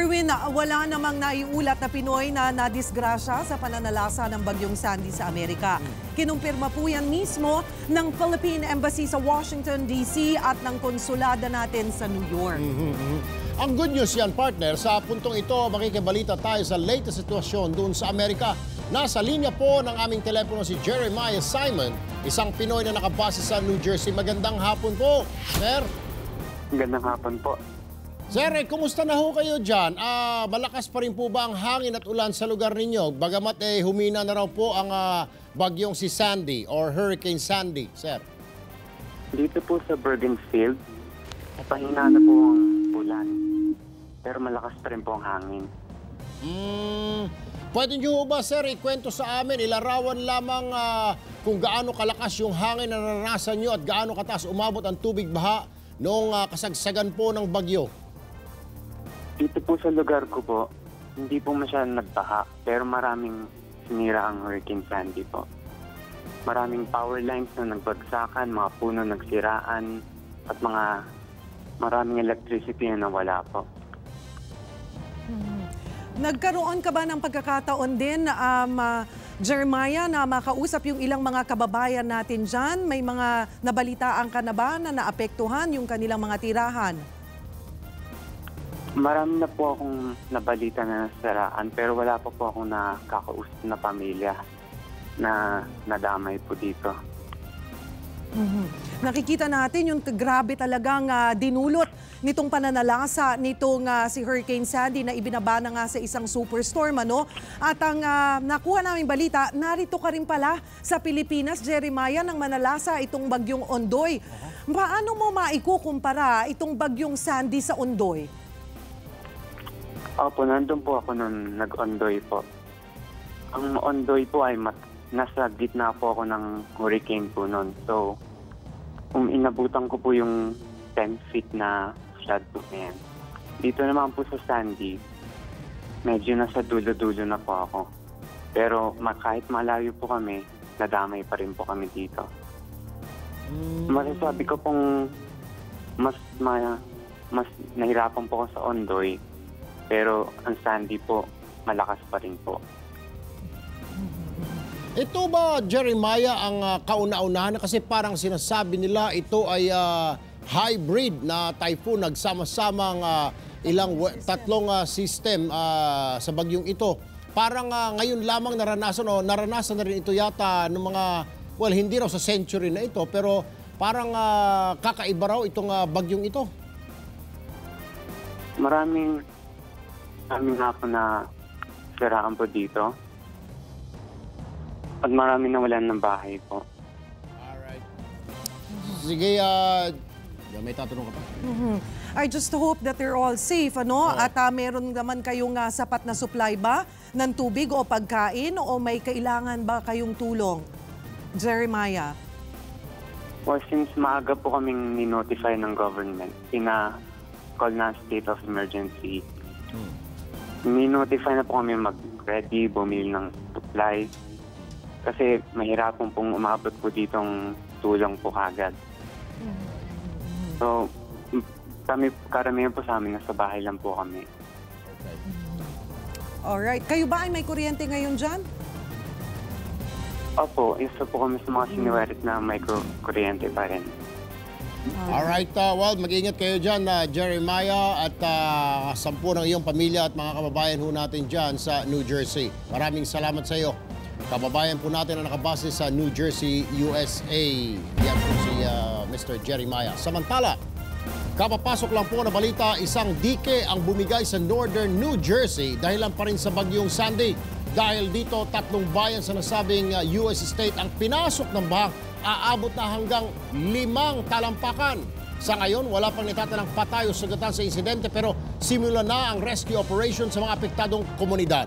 Erwin, wala namang naiulat na Pinoy na nadisgrasya sa pananalasa ng bagyong Sandy sa Amerika. Kinumpirma po yan mismo ng Philippine Embassy sa Washington, D.C. at ng konsulada natin sa New York. Ang good news yan, partner. Sa puntong ito, makikibalita tayo sa latest sitwasyon doon sa Amerika. Nasa linya po ng aming telepono si Jeremiah Simon, isang Pinoy na nakabase sa New Jersey. Magandang hapon po, sir. Magandang hapon po. Sir, kumusta na ho kayo dyan? Malakas pa rin po ba ang hangin at ulan sa lugar ninyo? Bagamat humina na raw po ang bagyong si Sandy or Hurricane Sandy, sir. Dito po sa Bergenfield, pahina na po ang ulan. Pero malakas pa rin po ang hangin. Pwede nyo ba, sir, ikwento sa amin, ilarawan lamang kung gaano kalakas yung hangin na naranasan nyo at gaano kataas umabot ang tubig baha noong kasagsagan po ng bagyo? Dito po sa lugar ko po, hindi po masyadong nagbaha, pero maraming sinira ang Hurricane Sandy po. Maraming power lines na nagbagsakan, mga puno nagsiraan, at maraming electricity na nawala po. Nagkaroon ka ba ng pagkakataon din, Jeremiah, na makausap yung ilang mga kababayan natin dyan? May mga nabalitaan ka na ba na naapektuhan yung kanilang mga tirahan? Marami na po akong nabalita na nasiraan, pero wala pa po akong nakakausap na pamilya na nadamay po dito. Nakikita natin yung grabe talagang dinulot nitong pananalasa nitong si Hurricane Sandy na ibinaba na nga sa isang superstorm, ano? At ang nakuha naming balita, narito ka rin pala sa Pilipinas, Jeremiah, nang manalasa itong bagyong Ondoy. Paano mo maikukumpara itong bagyong Sandy sa Ondoy? Opo, nandun po ako nung nag-Ondoy po. Ang Ondoy po ay nasa gitna po ako ng hurricane po noon. So, inabutan ko po yung 10 feet na flood po na yan. Dito naman po sa Sandy, medyo nasa dulo-dulo na po ako. Pero kahit malayo po kami, nadamay pa rin po kami dito. Masasabi ko pong mas nahirapan po ako sa Ondoy, pero ang Sandy po, malakas pa rin po. Ito ba, Jeremiah, ang kauna-unahan? Kasi parang sinasabi nila ito ay hybrid na typhoon. Nagsama-samang tatlong system sa bagyong ito. Parang ngayon lamang naranasan na rin ito yata ng mga, well, hindi raw sa century na ito, pero parang kakaiba raw itong bagyong ito. Maraming nga po na siraan po dito. At marami nawalan ng bahay po. Alright. Sige, may tatanong ka pa? I just hope that they're all safe, ano? At meron naman kayong sapat na supply ba ng tubig o pagkain o may kailangan ba kayong tulong? Jeremiah. Well, since maaga po kaming ni-notify ng government, call na state of emergency. Ni-notify na po kami mag-ready, bumili ng supply. Kasi mahirapan pong umabot po ditong tulong po kagad. So, karamihan po sa amin, nasa bahay lang po kami. Okay. Alright. Kayo ba ay may kuryente ngayon dyan? Opo, isa po kami sa mga siniwerit na may kuryente pa rin. Alright, well, mag-ingat kayo dyan, Jeremiah, at 10 ng iyong pamilya at mga kababayan ho natin dyan sa New Jersey. Maraming salamat sa iyo. Kababayan po natin na nakabase sa New Jersey, USA. Yan po si Mr. Jeremiah. Samantala, kapapasok lang po na balita, isang dike ang bumigay sa northern New Jersey dahilan pa rin sa bagyong Sandy. Dahil dito, 3 bayan sa nasabing US state ang pinasok ng bahang, aabot na hanggang 5 talampakan. Sa ngayon, wala pang nitatanang patay o sugatan sa insidente pero simula na ang rescue operation sa mga apektadong komunidad.